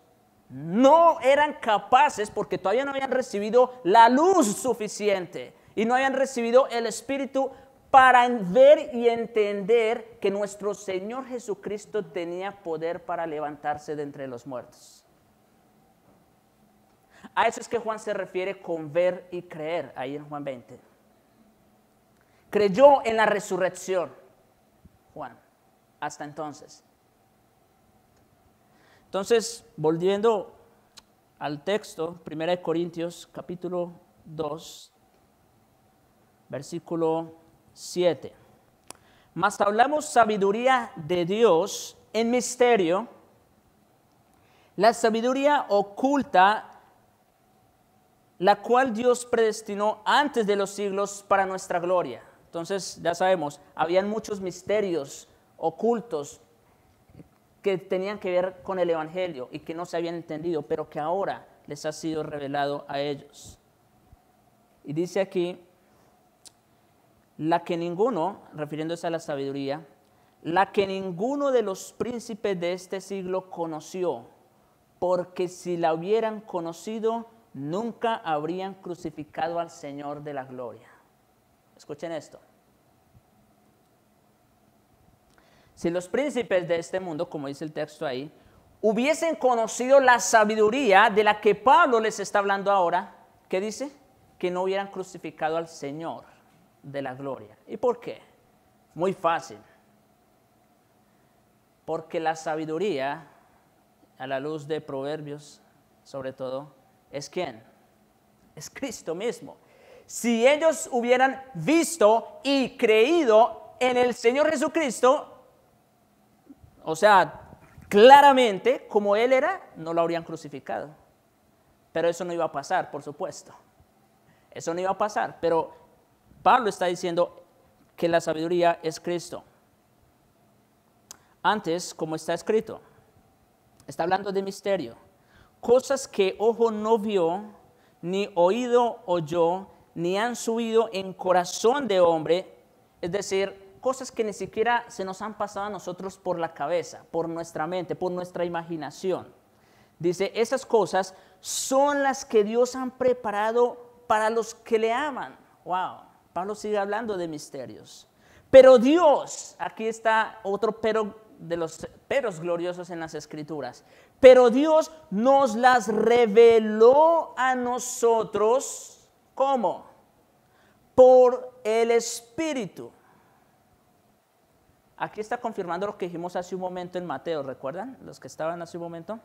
no eran capaces, porque todavía no habían recibido la luz suficiente y no habían recibido el Espíritu para ver y entender que nuestro Señor Jesucristo tenía poder para levantarse de entre los muertos. A eso es que Juan se refiere con ver y creer, ahí en Juan 20. Creyó en la resurrección, Juan, hasta entonces. Entonces, volviendo al texto, 1 Corintios capítulo 2, versículo 7. Mas hablamos sabiduría de Dios en misterio, la sabiduría oculta, la cual Dios predestinó antes de los siglos para nuestra gloria. Entonces, ya sabemos, habían muchos misterios ocultos que tenían que ver con el Evangelio y que no se habían entendido, pero que ahora les ha sido revelado a ellos. Y dice aquí, la que ninguno, refiriéndose a la sabiduría, la que ninguno de los príncipes de este siglo conoció, porque si la hubieran conocido, nunca habrían crucificado al Señor de la gloria. Escuchen esto. Si los príncipes de este mundo, como dice el texto ahí, hubiesen conocido la sabiduría de la que Pablo les está hablando ahora, ¿qué dice? Que no hubieran crucificado al Señor de la gloria. ¿Y por qué? Muy fácil. Porque la sabiduría, a la luz de Proverbios, sobre todo, ¿es quién? Es Cristo mismo. Si ellos hubieran visto y creído en el Señor Jesucristo, o sea, claramente, como Él era, no lo habrían crucificado. Pero eso no iba a pasar, por supuesto. Eso no iba a pasar. Pero Pablo está diciendo que la sabiduría es Cristo. Antes, como está escrito, está hablando de misterio. Cosas que ojo no vio, ni oído oyó, ni han subido en corazón de hombre, es decir, cosas que ni siquiera se nos han pasado a nosotros por la cabeza, por nuestra mente, por nuestra imaginación. Dice, esas cosas son las que Dios ha preparado para los que le aman. Wow, Pablo sigue hablando de misterios. Pero Dios, aquí está otro pero de los peros gloriosos en las Escrituras. Pero Dios nos las reveló a nosotros, ¿cómo? Por el Espíritu. Aquí está confirmando lo que dijimos hace un momento en Mateo, ¿recuerdan? Los que estaban hace un momento.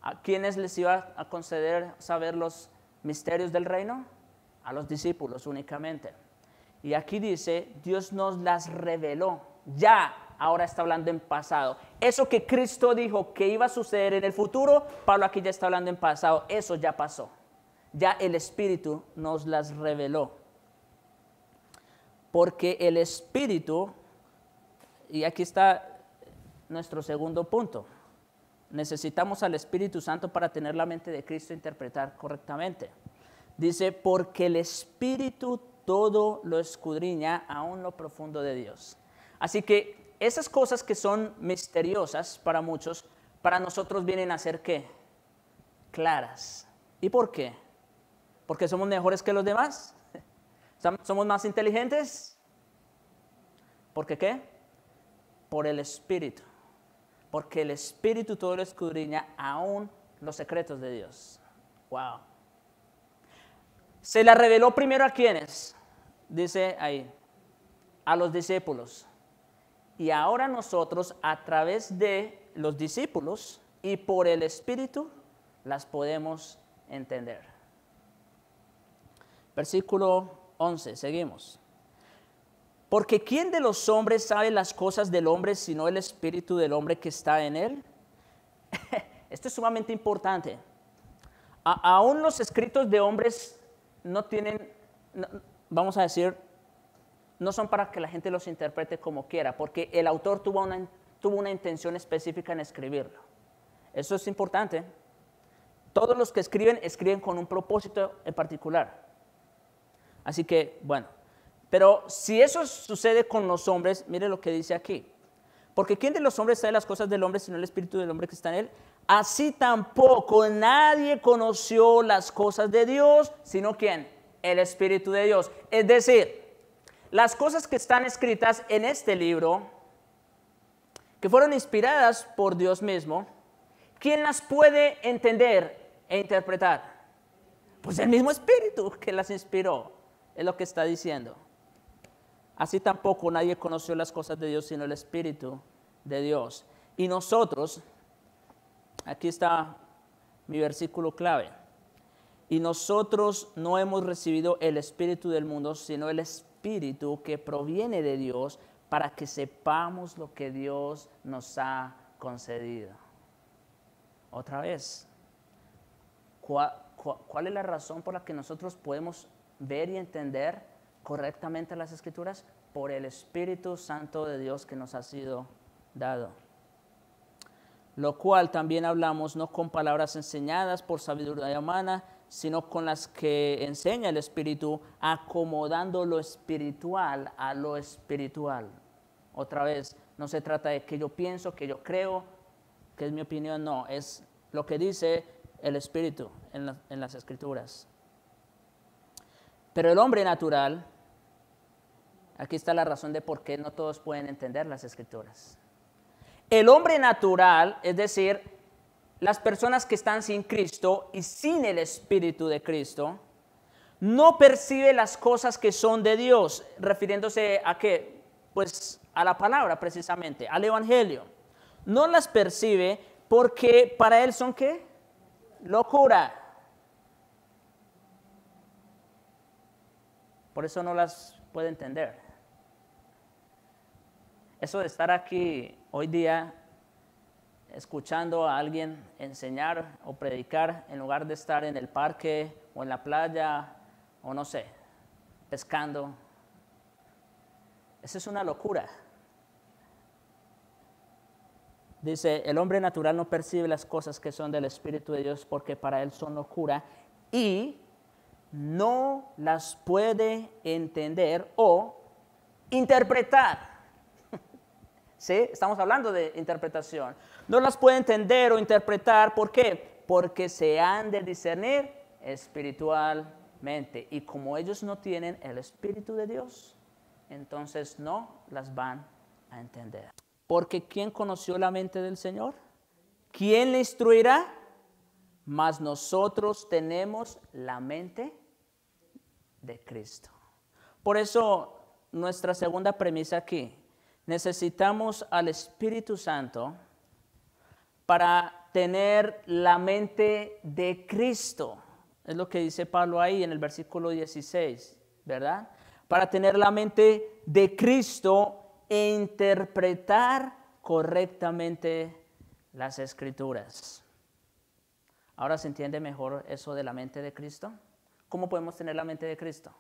¿A quiénes les iba a conceder saber los misterios del reino? A los discípulos únicamente. Y aquí dice, Dios nos las reveló. Ya, ahora está hablando en pasado. Eso que Cristo dijo que iba a suceder en el futuro, Pablo aquí ya está hablando en pasado. Eso ya pasó. Ya el Espíritu nos las reveló. Porque el Espíritu... Y aquí está nuestro segundo punto. Necesitamos al Espíritu Santo para tener la mente de Cristo e interpretar correctamente. Dice, porque el Espíritu todo lo escudriña aún lo profundo de Dios. Así que esas cosas que son misteriosas para muchos, para nosotros vienen a ser ¿qué? Claras. ¿Y por qué? ¿Porque somos mejores que los demás? ¿Somos más inteligentes? ¿Por qué? Por el Espíritu. Porque el Espíritu todo lo escudriña aún los secretos de Dios. Wow. Se la reveló primero a quienes, dice ahí, a los discípulos. Y ahora nosotros, a través de los discípulos y por el Espíritu, las podemos entender. Versículo 11, seguimos. Porque ¿quién de los hombres sabe las cosas del hombre sino el espíritu del hombre que está en él? Esto es sumamente importante. Aún los escritos de hombres no tienen, vamos a decir, no son para que la gente los interprete como quiera, porque el autor tuvo una intención específica en escribirlo. Eso es importante. Todos los que escriben con un propósito en particular. Así que, bueno. Pero si eso sucede con los hombres, mire lo que dice aquí. Porque ¿quién de los hombres sabe las cosas del hombre sino el espíritu del hombre que está en él? Así tampoco nadie conoció las cosas de Dios, sino ¿quién? El Espíritu de Dios. Es decir, las cosas que están escritas en este libro, que fueron inspiradas por Dios mismo, ¿quién las puede entender e interpretar? Pues el mismo Espíritu que las inspiró, es lo que está diciendo. Así tampoco nadie conoció las cosas de Dios sino el Espíritu de Dios. Y nosotros, aquí está mi versículo clave, y nosotros no hemos recibido el Espíritu del mundo, sino el Espíritu que proviene de Dios, para que sepamos lo que Dios nos ha concedido. Otra vez, ¿cuál es la razón por la que nosotros podemos ver y entender correctamente las Escrituras? Por el Espíritu Santo de Dios que nos ha sido dado. Lo cual también hablamos no con palabras enseñadas por sabiduría humana, sino con las que enseña el Espíritu, acomodando lo espiritual a lo espiritual. Otra vez, no se trata de que yo pienso, que yo creo, que es mi opinión, no, es lo que dice el Espíritu en las Escrituras. Pero el hombre natural, aquí está la razón de por qué no todos pueden entender las Escrituras. El hombre natural, es decir, las personas que están sin Cristo y sin el Espíritu de Cristo, no percibe las cosas que son de Dios, refiriéndose a qué, pues a la palabra precisamente, al Evangelio. No las percibe porque para él son ¿qué? Locura. Por eso no las puede entender. Eso de estar aquí hoy día escuchando a alguien enseñar o predicar en lugar de estar en el parque o en la playa o no sé, pescando, eso es una locura. Dice, el hombre natural no percibe las cosas que son del Espíritu de Dios porque para él son locura y no las puede entender o interpretar. ¿Sí? Estamos hablando de interpretación. No las puede entender o interpretar. ¿Por qué? Porque se han de discernir espiritualmente. Y como ellos no tienen el Espíritu de Dios, entonces no las van a entender. Porque ¿quién conoció la mente del Señor? ¿Quién le instruirá? Mas nosotros tenemos la mente de Cristo. Por eso, nuestra segunda premisa aquí. Necesitamos al Espíritu Santo para tener la mente de Cristo. Es lo que dice Pablo ahí en el versículo 16, ¿verdad? Para tener la mente de Cristo e interpretar correctamente las Escrituras. ¿Ahora se entiende mejor eso de la mente de Cristo? ¿Cómo podemos tener la mente de Cristo?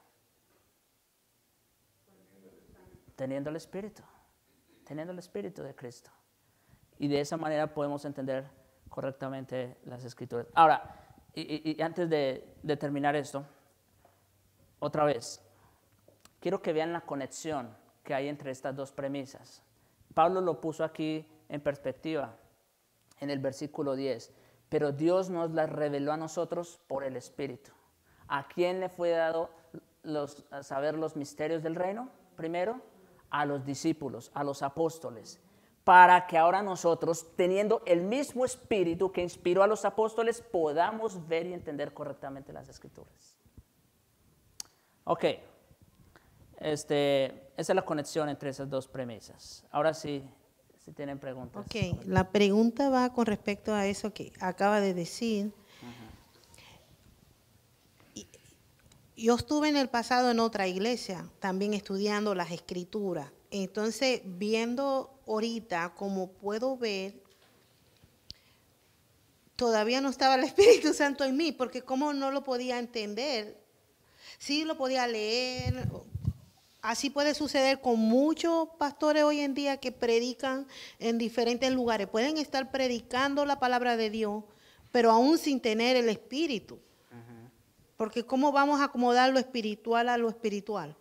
Teniendo el Espíritu. Teniendo el Espíritu de Cristo. Y de esa manera podemos entender correctamente las Escrituras. Ahora, y antes de terminar esto, otra vez, quiero que vean la conexión que hay entre estas dos premisas. Pablo lo puso aquí en perspectiva, en el versículo 10. Pero Dios nos las reveló a nosotros por el Espíritu. ¿A quién le fue dado saber los misterios del reino? Primero, a los discípulos, a los apóstoles. para que ahora nosotros, teniendo el mismo espíritu que inspiró a los apóstoles, podamos ver y entender correctamente las Escrituras. Ok, esa es la conexión entre esas dos premisas. Ahora sí, si tienen preguntas. Ok, la pregunta va con respecto a eso que acaba de decir. Yo estuve en el pasado en otra iglesia, también estudiando las escrituras. Entonces, viendo ahorita, como puedo ver, todavía no estaba el Espíritu Santo en mí, porque como no lo podía entender, sí lo podía leer. Así puede suceder con muchos pastores hoy en día que predican en diferentes lugares. Pueden estar predicando la palabra de Dios, pero aún sin tener el Espíritu. Porque ¿cómo vamos a acomodar lo espiritual a lo espiritual?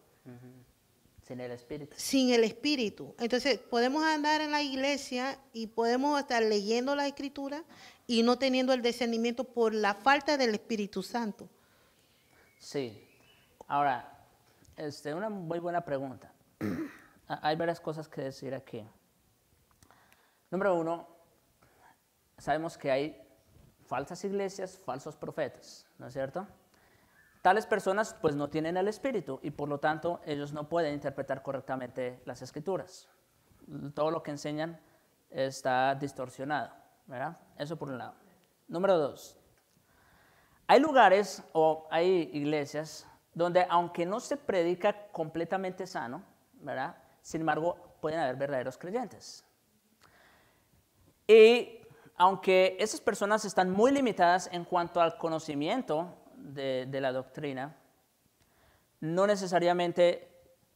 Sin el Espíritu. Sin el Espíritu. Entonces, podemos andar en la iglesia y podemos estar leyendo la Escritura y no teniendo el discernimiento por la falta del Espíritu Santo. Sí. Ahora, una muy buena pregunta. Hay varias cosas que decir aquí. Número uno, sabemos que hay falsas iglesias, falsos profetas, ¿no es cierto? Tales personas pues no tienen el Espíritu y por lo tanto ellos no pueden interpretar correctamente las Escrituras. Todo lo que enseñan está distorsionado, ¿verdad? Eso por un lado. Número dos, hay lugares o hay iglesias donde aunque no se predica completamente sano, ¿verdad? Sin embargo, pueden haber verdaderos creyentes. Y aunque esas personas están muy limitadas en cuanto al conocimiento de la doctrina, no necesariamente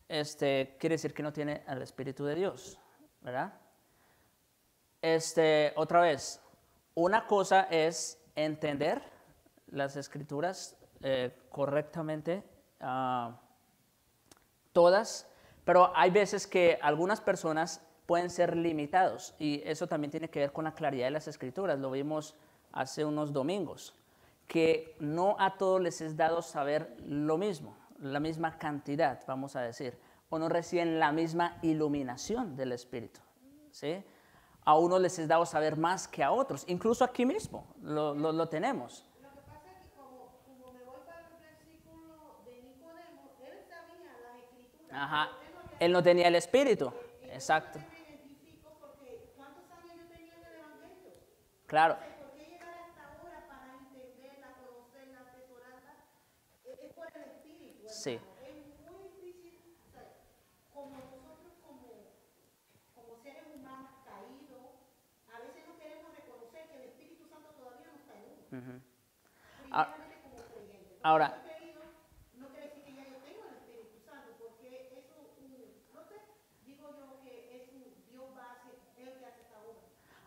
quiere decir que no tiene el Espíritu de Dios, ¿verdad? Otra vez, una cosa es entender las Escrituras correctamente, todas, pero hay veces que algunas personas pueden ser limitados y eso también tiene que ver con la claridad de las Escrituras. Lo vimos hace unos domingos, que no a todos les es dado saber lo mismo, la misma cantidad, vamos a decir, o no reciben la misma iluminación del Espíritu, ¿sí? A unos les es dado saber más que a otros, incluso aquí mismo lo tenemos. Lo que pasa es que como me voy para el versículo de Nicodemo, él sabía las escrituras. Ajá, Pero él no tenía el Espíritu, exacto. me identifico porque ¿cuántos años yo tenía en el Evangelio? Claro, ¿Por qué llegar hasta ahora para entenderla, conocerla, atesorarla? Es por el Espíritu, sí. hermano. Es muy difícil, o sea, como nosotros como seres humanos caídos, a veces no queremos reconocer que el Espíritu Santo todavía no está en uno. Ah, Primeramente como creyente. ahora, Porque querido, no quiere decir que ya yo tengo el Espíritu Santo, porque eso, no sé, digo yo que es Dios va a hacer, Él que hace esta obra.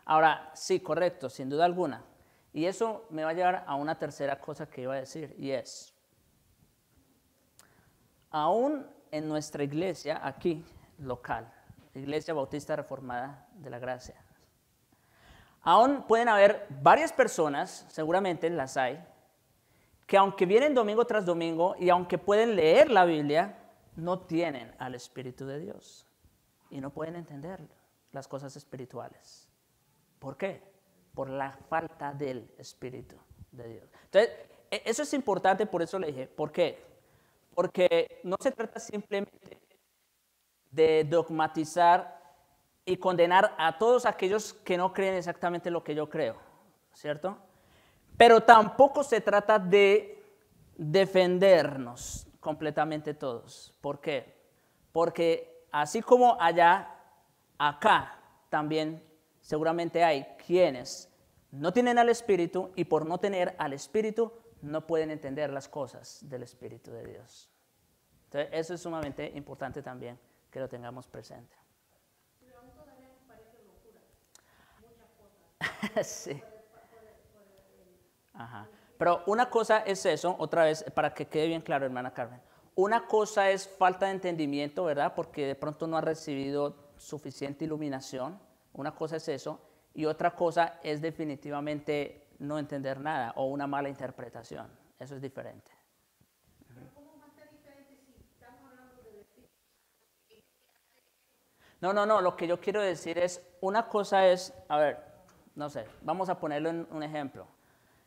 ahora, sí, correcto, sin duda alguna. Y eso me va a llevar a una tercera cosa que iba a decir, y es, aún en nuestra iglesia, aquí, local, Iglesia Bautista Reformada de la Gracia, aún pueden haber varias personas, seguramente las hay, que aunque vienen domingo tras domingo y aunque pueden leer la Biblia, no tienen al Espíritu de Dios y no pueden entender las cosas espirituales. ¿Por qué? Por la falta del Espíritu de Dios. Entonces, eso es importante, por eso le dije, ¿por qué? Porque no se trata simplemente de dogmatizar y condenar a todos aquellos que no creen exactamente lo que yo creo, ¿cierto? Pero tampoco se trata de defendernos completamente todos. ¿Por qué? Porque así como allá, acá también seguramente hay quienes no tienen al Espíritu y por no tener al Espíritu no pueden entender las cosas del Espíritu de Dios. Entonces, eso es sumamente importante también que lo tengamos presente. Pero aún todavía nos parece locura, muchas cosas. Sí. Ajá. Pero una cosa es eso, otra vez, para que quede bien claro, hermana Carmen. Una cosa es falta de entendimiento, ¿verdad? Porque de pronto no ha recibido suficiente iluminación. Una cosa es eso. Y otra cosa es definitivamente no entender nada o una mala interpretación. Eso es diferente. No, lo que yo quiero decir es una cosa es, a ver, no sé, vamos a ponerlo en un ejemplo.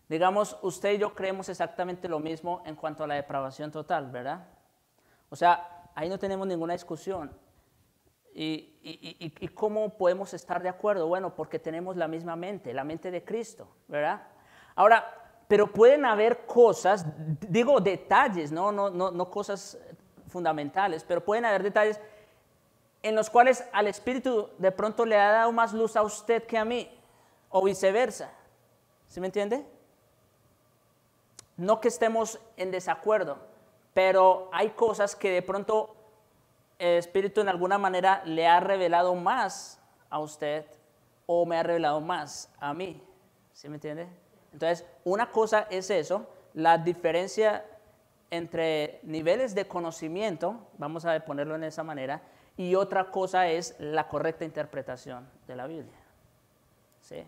Digamos, usted y yo creemos exactamente lo mismo en cuanto a la depravación total, ¿verdad? O sea, ahí no tenemos ninguna discusión. ¿Y cómo podemos estar de acuerdo? Bueno, porque tenemos la misma mente, la mente de Cristo, ¿verdad? Ahora, pero pueden haber cosas, digo detalles, no cosas fundamentales, pero pueden haber detalles en los cuales al Espíritu de pronto le ha dado más luz a usted que a mí, o viceversa. ¿Sí me entiende? No que estemos en desacuerdo, pero hay cosas que de pronto el Espíritu en alguna manera le ha revelado más a usted o me ha revelado más a mí. ¿Sí me entiende? Entonces, una cosa es eso, la diferencia entre niveles de conocimiento, vamos a ponerlo en esa manera, y otra cosa es la correcta interpretación de la Biblia. ¿Sí?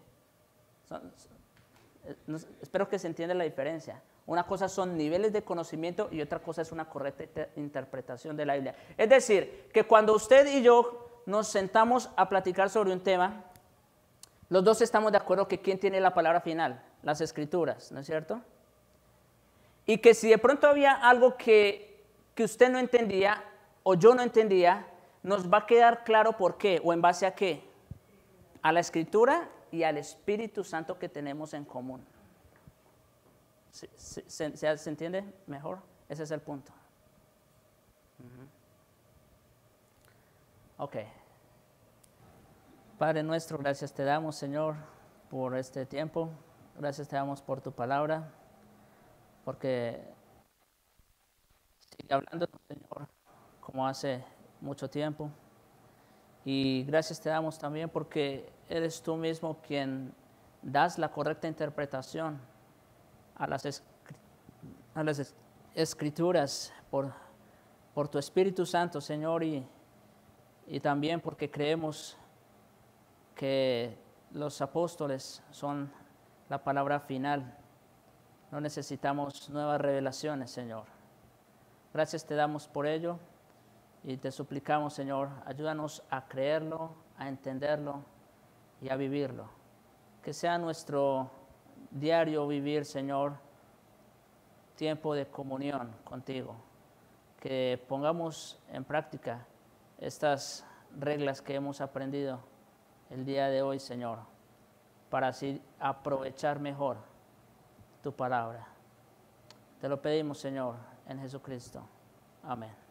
Espero que se entienda la diferencia. Una cosa son niveles de conocimiento y otra cosa es una correcta interpretación de la Biblia. Es decir, que cuando usted y yo nos sentamos a platicar sobre un tema, los dos estamos de acuerdo que quién tiene la palabra final, las Escrituras, ¿no es cierto? Y que si de pronto había algo que usted no entendía o yo no entendía, nos va a quedar claro por qué o en base a qué. A la Escritura y al Espíritu Santo que tenemos en común. ¿Se entiende mejor? Ese es el punto. Ok. Padre nuestro, gracias te damos, Señor, por este tiempo. Gracias te damos por tu palabra, porque sigue hablando, Señor, como hace mucho tiempo. Y gracias te damos también porque eres tú mismo quien das la correcta interpretación a las Escrituras por tu Espíritu Santo, Señor, y también porque creemos que los apóstoles son la palabra final. No necesitamos nuevas revelaciones, Señor. Gracias te damos por ello y te suplicamos, Señor, ayúdanos a creerlo, a entenderlo y a vivirlo. Que sea nuestro diario vivir, Señor, tiempo de comunión contigo. Que pongamos en práctica estas reglas que hemos aprendido el día de hoy, Señor, para así aprovechar mejor tu palabra. Te lo pedimos, Señor, en Jesucristo. Amén.